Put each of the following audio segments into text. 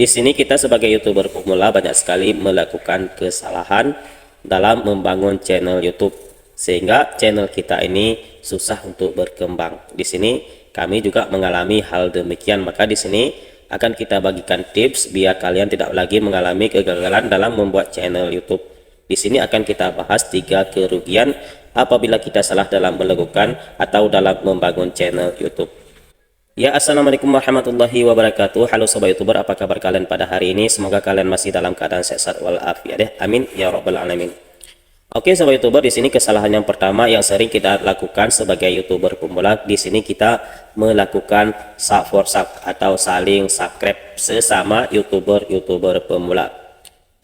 Di sini kita sebagai YouTuber pemula banyak sekali melakukan kesalahan dalam membangun channel YouTube sehingga channel kita ini susah untuk berkembang. Di sini kami juga mengalami hal demikian, maka di sini akan kita bagikan tips biar kalian tidak lagi mengalami kegagalan dalam membuat channel YouTube. Di sini akan kita bahas 3 kerugian apabila kita salah dalam melakukan atau dalam membangun channel YouTube. Ya, assalamualaikum warahmatullahi wabarakatuh. Halo sobat YouTuber, apa kabar kalian pada hari ini? Semoga kalian masih dalam keadaan sehat walafiat ya. Amin ya rabbal alamin. Oke sobat YouTuber, di sini kesalahan yang pertama yang sering kita lakukan sebagai YouTuber pemula, di sini kita melakukan sub for sub atau saling subscribe sesama YouTuber pemula.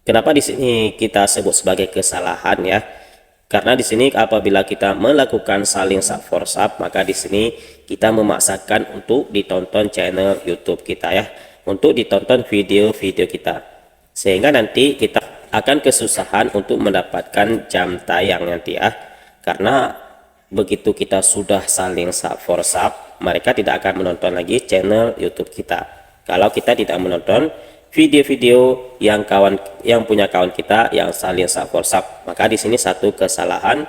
Kenapa di sini kita sebut sebagai kesalahan ya? Karena di sini apabila kita melakukan saling sub for sub, maka di sini kita memaksakan untuk ditonton channel YouTube kita ya, untuk ditonton video-video kita, sehingga nanti kita akan kesusahan untuk mendapatkan jam tayang nanti ya. Karena begitu kita sudah saling sub for sub, mereka tidak akan menonton lagi channel YouTube kita kalau kita tidak menonton video-video yang punya kawan kita yang saling sub for sub. Maka di sini satu kesalahan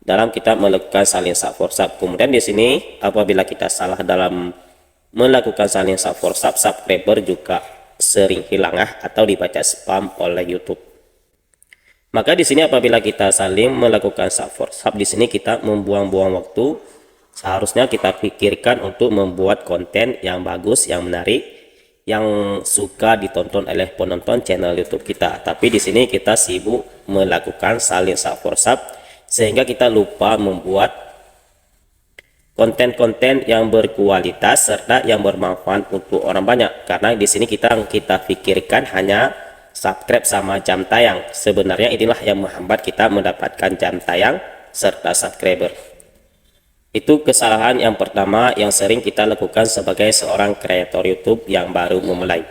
dalam kita melakukan saling sub for sub. Kemudian di sini apabila kita salah dalam melakukan saling sub for sub, subscriber juga sering hilang atau dibaca spam oleh YouTube. Maka di sini apabila kita saling melakukan sub for sub, di sini kita membuang-buang waktu. Seharusnya kita pikirkan untuk membuat konten yang bagus, yang menarik, yang suka ditonton oleh penonton channel YouTube kita. Tapi di sini kita sibuk melakukan saling sub for sub sehingga kita lupa membuat konten-konten yang berkualitas serta yang bermanfaat untuk orang banyak. Karena di sini kita pikirkan hanya subscribe sama jam tayang. Sebenarnya inilah yang menghambat kita mendapatkan jam tayang serta subscriber. Itu kesalahan yang pertama yang sering kita lakukan sebagai seorang kreator YouTube yang baru memulai.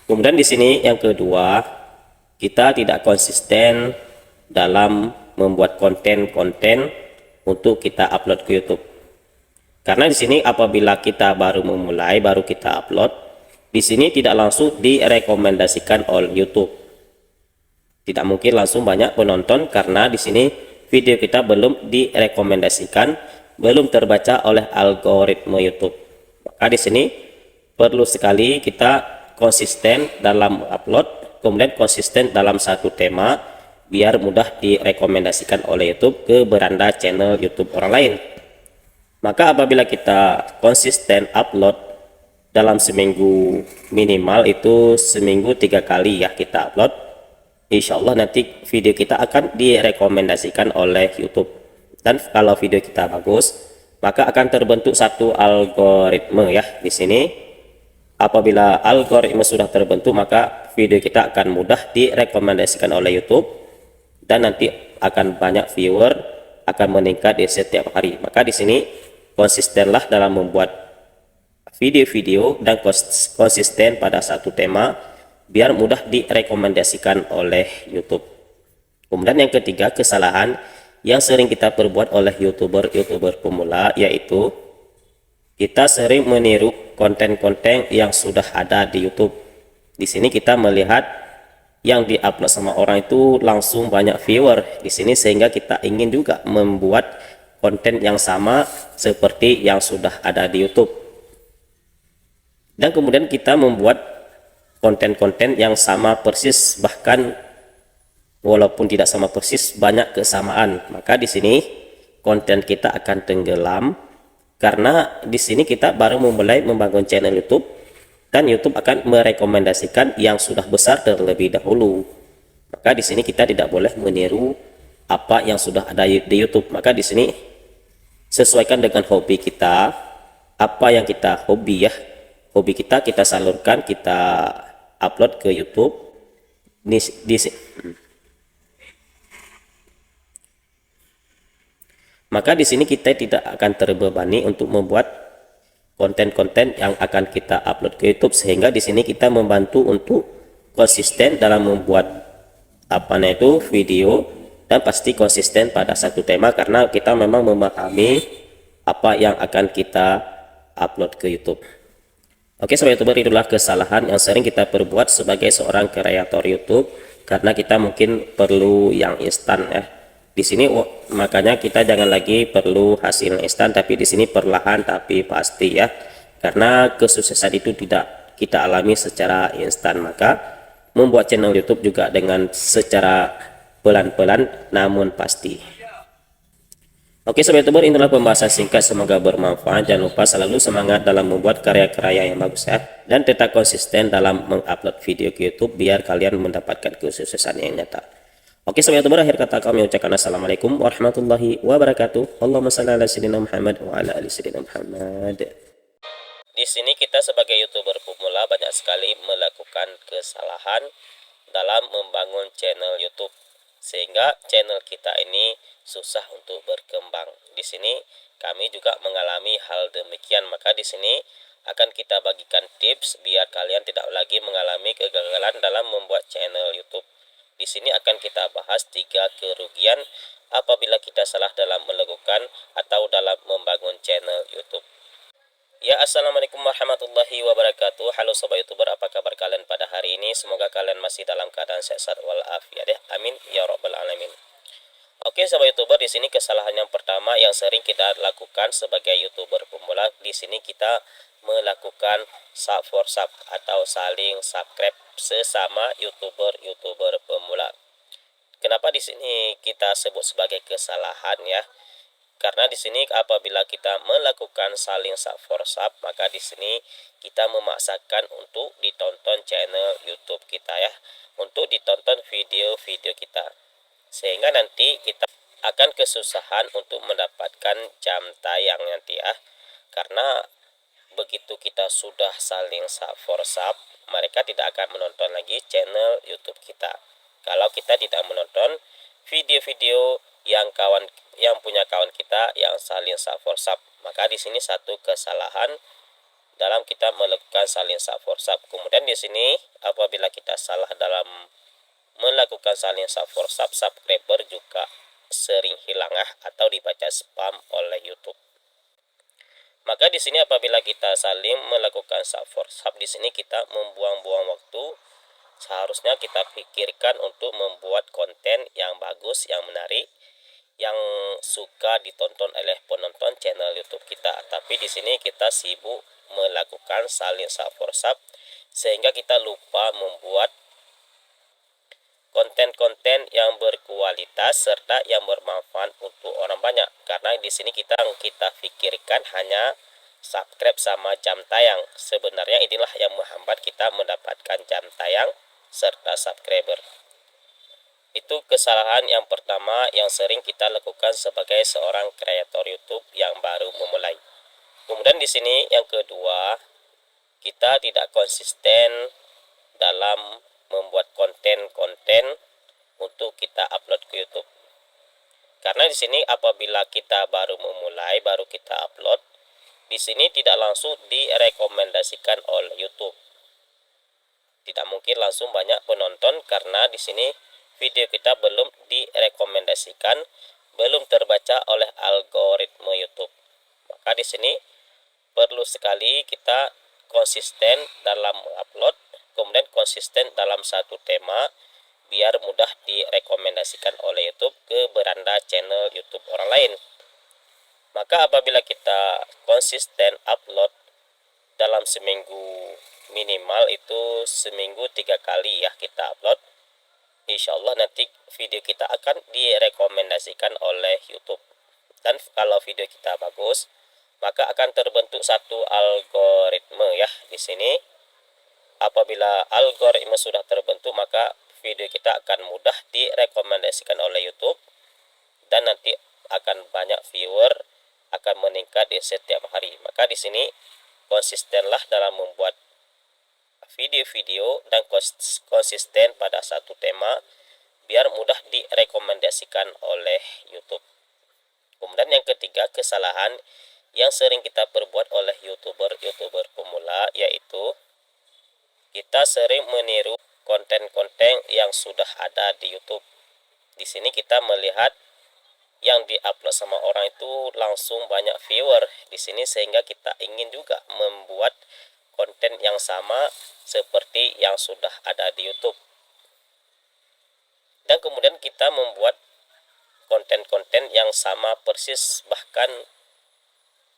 Kemudian di sini yang kedua, kita tidak konsisten dalam membuat konten-konten untuk kita upload ke YouTube. Karena di sini apabila kita baru memulai, baru kita upload, di sini tidak langsung direkomendasikan oleh YouTube. Tidak mungkin langsung banyak penonton karena di sini video kita belum direkomendasikan, belum terbaca oleh algoritma YouTube. Maka di sini perlu sekali kita konsisten dalam upload, kemudian konsisten dalam satu tema biar mudah direkomendasikan oleh YouTube ke beranda channel YouTube orang lain. Maka apabila kita konsisten upload dalam seminggu, minimal itu seminggu 3 kali ya kita upload, insya Allah nanti video kita akan direkomendasikan oleh YouTube. Dan kalau video kita bagus, maka akan terbentuk satu algoritma ya. Di sini apabila algoritma sudah terbentuk, maka video kita akan mudah direkomendasikan oleh YouTube dan nanti akan banyak viewer, akan meningkat di setiap hari. Maka di sini konsistenlah dalam membuat video-video dan konsisten pada satu tema biar mudah direkomendasikan oleh YouTube. Kemudian yang ketiga, kesalahan yang sering kita perbuat oleh YouTuber pemula, yaitu kita sering meniru konten-konten yang sudah ada di YouTube. Di sini kita melihat yang diupload sama orang itu langsung banyak viewer di sini, sehingga kita ingin juga membuat konten yang sama seperti yang sudah ada di YouTube. Dan kemudian kita membuat konten-konten yang sama persis, bahkan walaupun tidak sama persis, banyak kesamaan. Maka di sini konten kita akan tenggelam karena di sini kita baru memulai membangun channel YouTube dan YouTube akan merekomendasikan yang sudah besar terlebih dahulu. Maka di sini kita tidak boleh meniru apa yang sudah ada di YouTube. Maka di sini sesuaikan dengan hobi kita, apa yang kita hobi ya. Hobi kita salurkan, kita upload ke YouTube. Maka di sini kita tidak akan terbebani untuk membuat konten-konten yang akan kita upload ke YouTube, sehingga di sini kita membantu untuk konsisten dalam membuat video dan pasti konsisten pada satu tema karena kita memang memahami apa yang akan kita upload ke YouTube. Oke, sobat YouTuber, itulah kesalahan yang sering kita perbuat sebagai seorang kreator YouTube karena kita mungkin perlu yang instan ya. Di sini makanya kita jangan lagi perlu hasil instan, tapi di sini perlahan tapi pasti ya. Karena kesuksesan itu tidak kita alami secara instan, maka membuat channel YouTube juga dengan secara pelan-pelan namun pasti. Oke sobat youtuber, inilah pembahasan singkat, semoga bermanfaat. Jangan lupa selalu semangat dalam membuat karya-karya yang bagus ya, dan tetap konsisten dalam mengupload video ke YouTube biar kalian mendapatkan kesuksesan yang nyata. Oke sobat youtuber, akhir kata kami ucapkan assalamualaikum warahmatullahi wabarakatuh. Allahumma shalli ala sayyidina Muhammad wa ala ali sayyidina Muhammad. Di sini kita sebagai youtuber pemula banyak sekali melakukan kesalahan dalam membangun channel YouTube, sehingga channel kita ini susah untuk berkembang. Di sini kami juga mengalami hal demikian, maka di sini akan kita bagikan tips biar kalian tidak lagi mengalami kegagalan dalam membuat channel YouTube. Di sini akan kita bahas 3 kerugian apabila kita salah dalam melakukan atau dalam membangun channel YouTube. Ya, assalamualaikum warahmatullahi wabarakatuh. Halo sobat youtuber, apa kabar kalian pada hari ini? Semoga kalian masih dalam keadaan sehat walafiat ya. Amin ya rabbal alamin. Oke sobat youtuber, di sini kesalahan yang pertama yang sering kita lakukan sebagai youtuber pemula, di sini kita melakukan sub for sub atau saling subscribe sesama youtuber pemula. Kenapa di sini kita sebut sebagai kesalahan ya? Karena di sini apabila kita melakukan saling sub for sub, maka di sini kita memaksakan untuk ditonton channel YouTube kita ya, untuk ditonton video-video kita, sehingga nanti kita akan kesusahan untuk mendapatkan jam tayang nanti ya. Karena begitu kita sudah saling sub for sub, mereka tidak akan menonton lagi channel YouTube kita kalau kita tidak menonton video-video yang punya kawan kita yang saling sub for sub. Maka di sini satu kesalahan dalam kita melakukan saling sub for sub. Kemudian di sini apabila kita salah dalam melakukan saling sub for sub, subscriber juga sering hilang atau dibaca spam oleh YouTube. Maka di sini apabila kita saling melakukan sub for sub, di sini kita membuang-buang waktu. Seharusnya kita pikirkan untuk membuat konten yang bagus, yang menarik, yang suka ditonton oleh penonton channel YouTube kita. Tapi di sini kita sibuk melakukan saling sub for sub sehingga kita lupa membuat konten-konten yang berkualitas serta yang bermanfaat untuk orang banyak. Karena di sini kita pikirkan hanya subscribe sama jam tayang. Sebenarnya inilah yang menghambat kita mendapatkan jam tayang serta subscriber. Itu kesalahan yang pertama yang sering kita lakukan sebagai seorang kreator YouTube yang baru memulai. Kemudian di sini yang kedua, kita tidak konsisten dalam membuat konten-konten untuk kita upload ke YouTube. Karena di sini apabila kita baru memulai, baru kita upload, di sini tidak langsung direkomendasikan oleh YouTube. Tidak mungkin langsung banyak penonton karena di sini video kita belum direkomendasikan, belum terbaca oleh algoritma YouTube. Maka di sini perlu sekali kita konsisten dalam upload, kemudian konsisten dalam satu tema biar mudah direkomendasikan oleh YouTube ke beranda channel YouTube orang lain. Maka apabila kita konsisten upload dalam seminggu, minimal itu seminggu 3 kali ya kita upload, insya Allah nanti video kita akan direkomendasikan oleh YouTube. Dan kalau video kita bagus, maka akan terbentuk satu algoritma ya. Di sini apabila algoritma sudah terbentuk, maka video kita akan mudah direkomendasikan oleh YouTube dan nanti akan banyak viewer, akan meningkat di setiap hari. Maka di sini konsistenlah dalam membuat video-video dan konsisten pada satu tema biar mudah direkomendasikan oleh YouTube. Kemudian yang ketiga, kesalahan yang sering kita perbuat oleh youtuber pemula, yaitu kita sering meniru konten-konten yang sudah ada di YouTube. Di sini kita melihat yang diupload sama orang itu langsung banyak viewer di sini, sehingga kita ingin juga membuat konten yang sama seperti yang sudah ada di YouTube. Dan kemudian kita membuat konten-konten yang sama persis, bahkan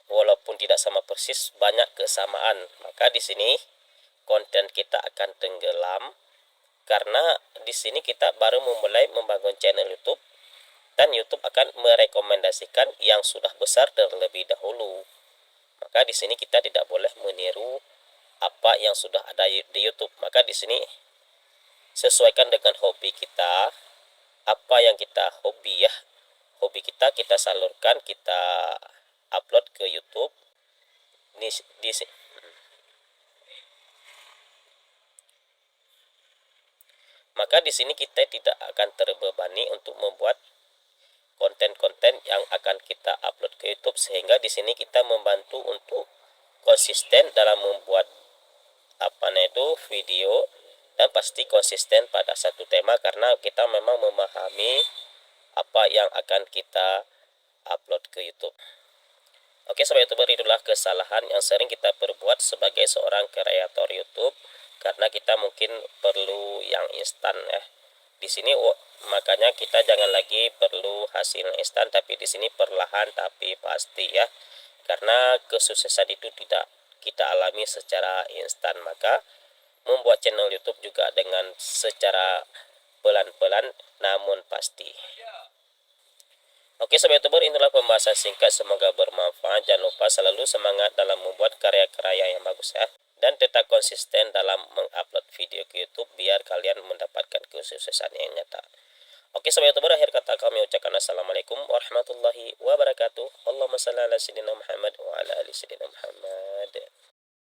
walaupun tidak sama persis banyak kesamaan, maka di sini konten kita akan tenggelam karena di sini kita baru memulai membangun channel YouTube dan YouTube akan merekomendasikan yang sudah besar terlebih dahulu. Maka di sini kita tidak boleh meniru apa yang sudah ada di YouTube. Maka di sini sesuaikan dengan hobi kita, apa yang kita hobi ya. Hobi kita salurkan, kita upload ke YouTube. Maka di sini kita tidak akan terbebani untuk membuat konten-konten yang akan kita upload ke YouTube, sehingga di sini kita membantu untuk konsisten dalam membuat video, dan pasti konsisten pada satu tema karena kita memang memahami apa yang akan kita upload ke YouTube. Oke sobat YouTuber, itulah kesalahan yang sering kita perbuat sebagai seorang kreator YouTube karena kita mungkin perlu yang instan ya. Di sini makanya kita jangan lagi perlu hasil instan, tapi di sini perlahan tapi pasti ya. Karena kesuksesan itu tidak kita alami secara instan, maka membuat channel YouTube juga dengan secara pelan-pelan namun pasti. Oke sobat YouTuber, inilah pembahasan singkat, semoga bermanfaat. Jangan lupa selalu semangat dalam membuat karya-karya yang bagus ya, dan tetap konsisten dalam mengupload video ke YouTube biar kalian mendapatkan kesuksesan yang nyata. Oke sobat YouTuber, akhir kata kami ucapkan assalamualaikum warahmatullahi wabarakatuh. Allahumma shalli ala sayyidina Muhammad wa ala ali sayyidina Muhammad.